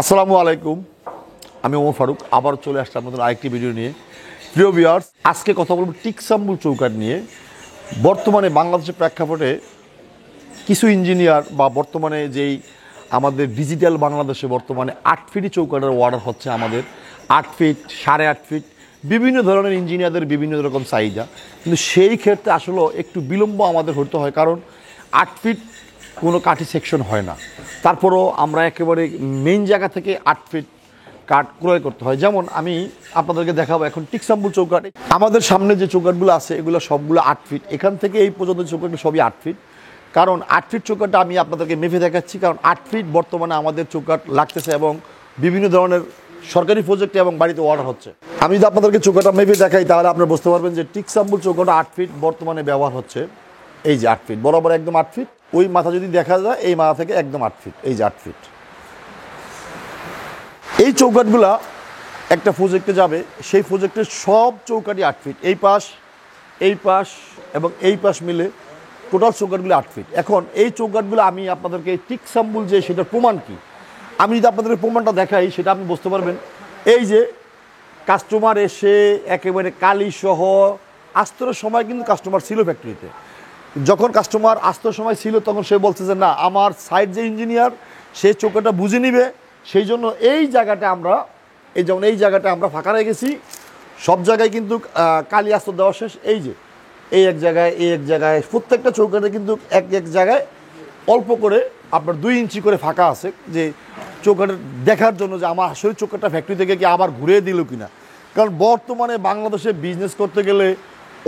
আসসালামু আলাইকুম, আমি ওমর ফারুক আবার চলে আসলাম নতুন আরেকটি ভিডিও নিয়ে। প্রিয় ভিউয়ার্স, আজকে কথা বলবো টিকসাম্বুল চৌকাঠ নিয়ে। বর্তমানে বাংলাদেশের প্রেক্ষাপটে কিছু ইঞ্জিনিয়ার বা বর্তমানে যেই আমাদের ডিজিটাল বাংলাদেশে বর্তমানে 8 ফিট চৌকাঠের অর্ডার হচ্ছে, আমাদের 8 ফিট 8.5 ফিট বিভিন্ন ধরনের ইঞ্জিনিয়ারদের বিভিন্ন রকম চাহিদা, কিন্তু সেই ক্ষেত্রে আসলে একটু বিলম্ব আমাদের হতে হয়, কারণ 8 ফিট কোনো কাঠি সেকশন হয় না। তারপরও আমরা একেবারে মেইন জায়গা থেকে 8 ফিট কাঠ ক্রয় করতে হয়। যেমন আমি আপনাদেরকে দেখাবো এখন টিকসাম্বুল চৌকাঠ। আমাদের সামনে যে চৌকাঠগুলো আছে এগুলো সবগুলো 8 ফিট, এখান থেকে এই পর্যন্ত চৌকাঠগুলো সবই 8 ফিট। কারণ 8 ফিট চৌকাঠটা আমি আপনাদেরকে মেপে দেখাচ্ছি, কারণ 8 ফিট বর্তমানে আমাদের চৌকাঠ লাগতেছে এবং বিভিন্ন ধরনের সরকারি প্রজেক্টে এবং বাড়িতে অর্ডার হচ্ছে। আমি যদি আপনাদেরকে চৌকাঠটা মেপে দেখাই তাহলে আপনারা বুঝতে পারবেন যে টিকসাম্বুল চৌকাঠটা 8 ফিট বর্তমানে ব্যবহার হচ্ছে। এই যে 8 ফিট বরাবর একদম 8 ফিট, ওই মাথা যদি দেখা যায় এই মাথা থেকে একদম 8 ফিট, এই যে 8 ফিট। এই চৌকাঠগুলা একটা প্রজেক্টে যাবে, সেই প্রজেক্টের সব চৌকাঠই 8 ফিট, এই পাশ এবং এই পাশ মিলে টোটাল চৌকাঠগুলো 8 ফিট। এখন এই চৌকাঠগুলো আমি আপনাদেরকে টিকসাম্বুল যে সেটার প্রমাণ কি, আমি যদি আপনাদের প্রমাণটা দেখাই সেটা আপনি বুঝতে পারবেন। এই যে কাস্টমার এসে একেবারে কালিসহ আস্তরের সময় কিন্তু কাস্টমার ছিল ফ্যাক্টরিতে। যখন কাস্টমার আস্তর সময় ছিল তখন সে বলছে যে না, আমার সাইড যে ইঞ্জিনিয়ার সে চৌকাঠটা বুঝে নিবে, সেই জন্য এই জায়গাটা আমরা ফাঁকা রেখেছি। সব জায়গায় কিন্তু কালি আস্তর দেওয়া শেষ। এই যে এই এক জায়গায় প্রত্যেকটা চৌকাঠে কিন্তু এক জায়গায় অল্প করে আপনার 2 ইঞ্চি করে ফাঁকা আছে, যে চৌকাঠের দেখার জন্য যে আমার আসলে চৌকাঠটা ফ্যাক্টরি থেকে কি আবার ঘুরিয়ে দিল কিনা। কারণ বর্তমানে বাংলাদেশে বিজনেস করতে গেলে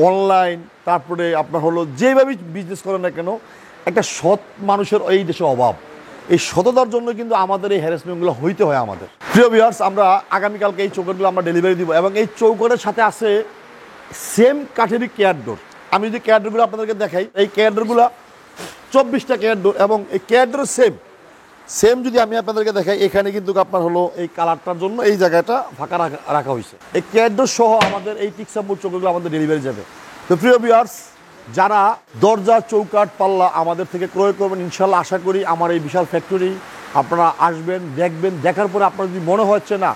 অনলাইন, তারপরে আপনার হলো যেভাবেই বিজনেস করেন না কেন, একটা সৎ মানুষের এই দেশে অভাব। এই সততার জন্য কিন্তু আমাদের এই হ্যারাসমেন্টগুলো হইতে হয় আমাদের। প্রিয় ভিউয়ার্স, আমরা আগামীকালকে এই চৌকাঠগুলো আমরা ডেলিভারি দিব এবং এই চৌকাঠের সাথে আছে সেম কাঠেরই কেয়ার ডোর। আমি যদি কেয়ার ডোরগুলো আপনাদেরকে দেখাই, এই কেয়ার ডোরগুলো 24টা কেয়ার ডোর এবং এই কেয়ার ডোর সেম যদি আমি আপনাদেরকে দেখাই, এখানে কিন্তু আপনার হলো এই কালারটার জন্য এই জায়গাটা ফাঁকা রাখা হয়েছে। এই কেয়ার ডোর সহ আমাদের এই টিকসাম্বুল চৌকাঠগুলো আমাদের ডেলিভারি যাবে। তো প্রিয় ভিউয়ার্স, যারা দরজা চৌকাঠ পাল্লা আমাদের থেকে ক্রয় করবেন, ইনশাল্লাহ আশা করি আমার এই বিশাল ফ্যাক্টরি আপনারা আসবেন, দেখবেন, দেখার পরে আপনার যদি মনে হচ্ছে না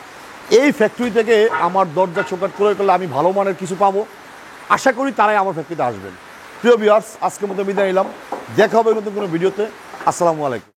এই ফ্যাক্টরি থেকে আমার দরজা চৌকাঠ ক্রয় করলে আমি ভালো মানের কিছু পাবো, আশা করি তারাই আমার ফ্যাক্টরিতে আসবেন। প্রিয় ভিউয়ার্স, আজকের মতো বিদায় নিলাম, দেখা হবে নতুন কোনো ভিডিওতে। আসসালামু আলাইকুম।